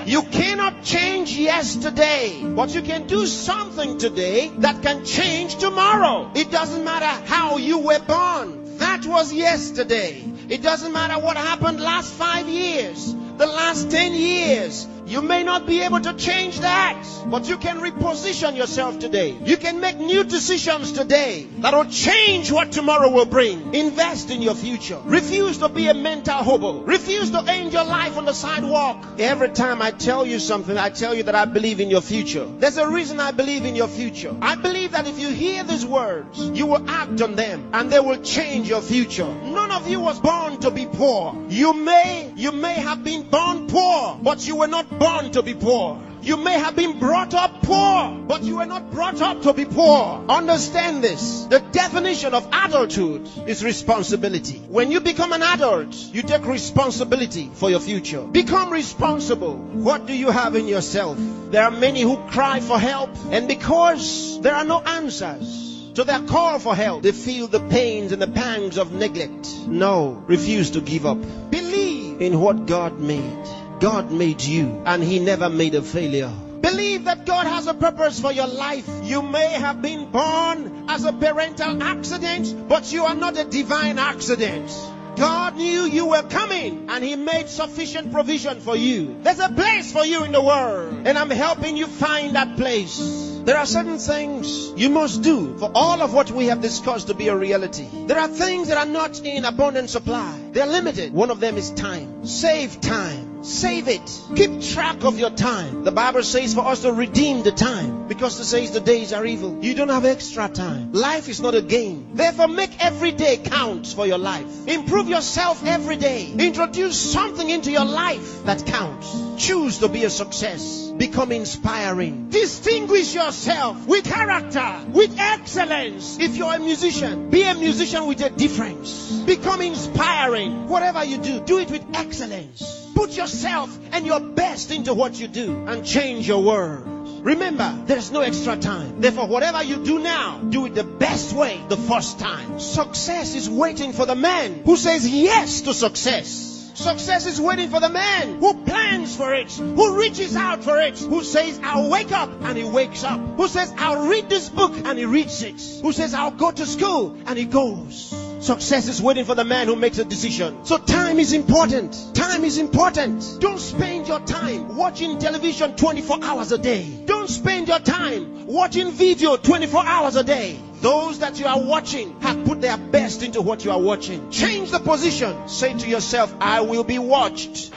You cannot change yesterday, but you can do something today that can change tomorrow. It doesn't matter how you were born. That was yesterday. It doesn't matter what happened last 5 years, the last 10 years. You may not be able to change that, but you can reposition yourself today. You can make new decisions today that will change what tomorrow will bring. Invest in your future. Refuse to be a mental hobo. Refuse to end your life on the sidewalk. Every time I tell you something, I tell you that I believe in your future. There's a reason I believe in your future. I believe that if you hear these words, you will act on them and they will change your future. None of you was born to be poor. You may have been born poor, but you were not born to be poor. You may have been brought up poor, but you were not brought up to be poor. Understand this. The definition of adulthood is responsibility. When you become an adult, you take responsibility for your future. Become responsible. What do you have in yourself? There are many who cry for help, and because there are no answers to their call for help, they feel the pains and the pangs of neglect. No, refuse to give up. Believe in what God made. God made you, and He never made a failure. Believe that God has a purpose for your life. You may have been born as a parental accident, but you are not a divine accident. God knew you were coming, and He made sufficient provision for you. There's a place for you in the world, and I'm helping you find that place. There are certain things you must do for all of what we have discussed to be a reality. There are things that are not in abundant supply. They're limited. One of them is time. Save time. Save it. Keep track of your time. The Bible says for us to redeem the time, because it says the days are evil. You don't have extra time. Life is not a game. Therefore, make every day count for your life. Improve yourself every day. Introduce something into your life that counts. Choose to be a success. Become inspiring. Distinguish yourself with character, with excellence. If you're a musician, be a musician with a difference. Become inspiring. Whatever you do, do it with excellence. Put yourself and your best into what you do and change your world. Remember, there's no extra time. Therefore, whatever you do now, do it the best way the first time. Success is waiting for the man who says yes to success. Success is waiting for the man who plans for it, who reaches out for it, who says, I'll wake up, and he wakes up. Who says, I'll read this book, and he reads it. Who says, I'll go to school, and he goes. Success is waiting for the man who makes a decision. So time is important. Time is important. Don't spend your time watching television 24 hours a day. Don't spend your time watching video 24 hours a day. Those that you are watching have put their best into what you are watching. Change the position. Say to yourself, I will be watched.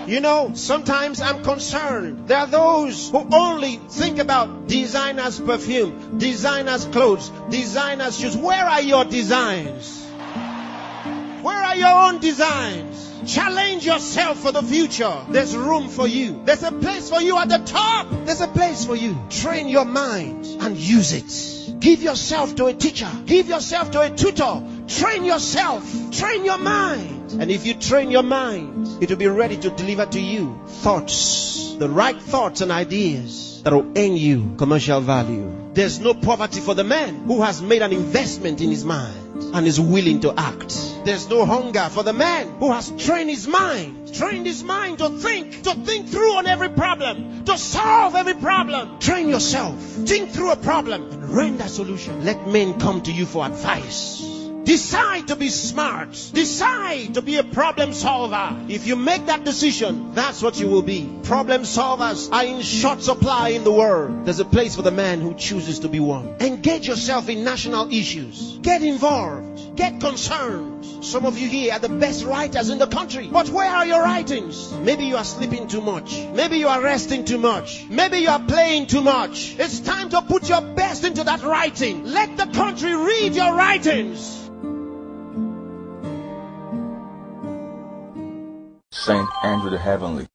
You know, sometimes I'm concerned. There are those who only think about designers' perfume, designers' clothes, designers' shoes. Where are your designs? Where are your own designs? Challenge yourself for the future. There's room for you. There's a place for you at the top. There's a place for you. Train your mind and use it. Give yourself to a teacher. Give yourself to a tutor. Train yourself. Train your mind. And if you train your mind, it will be ready to deliver to you thoughts, the right thoughts and ideas that will earn you commercial value. There's no poverty for the man who has made an investment in his mind and is willing to act. There's no hunger for the man who has trained his mind to think through on every problem, to solve every problem. Train yourself. Think through a problem and render a solution. Let men come to you for advice. Decide to be smart. Decide to be a problem solver. If you make that decision, that's what you will be. Problem solvers are in short supply in the world. There's a place for the man who chooses to be one. Engage yourself in national issues. Get involved. Get concerned. Some of you here are the best writers in the country. But where are your writings? Maybe you are sleeping too much. Maybe you are resting too much. Maybe you are playing too much. It's time to put your best into that writing. Let the country read your writings. Saint Andrew the Heavenly.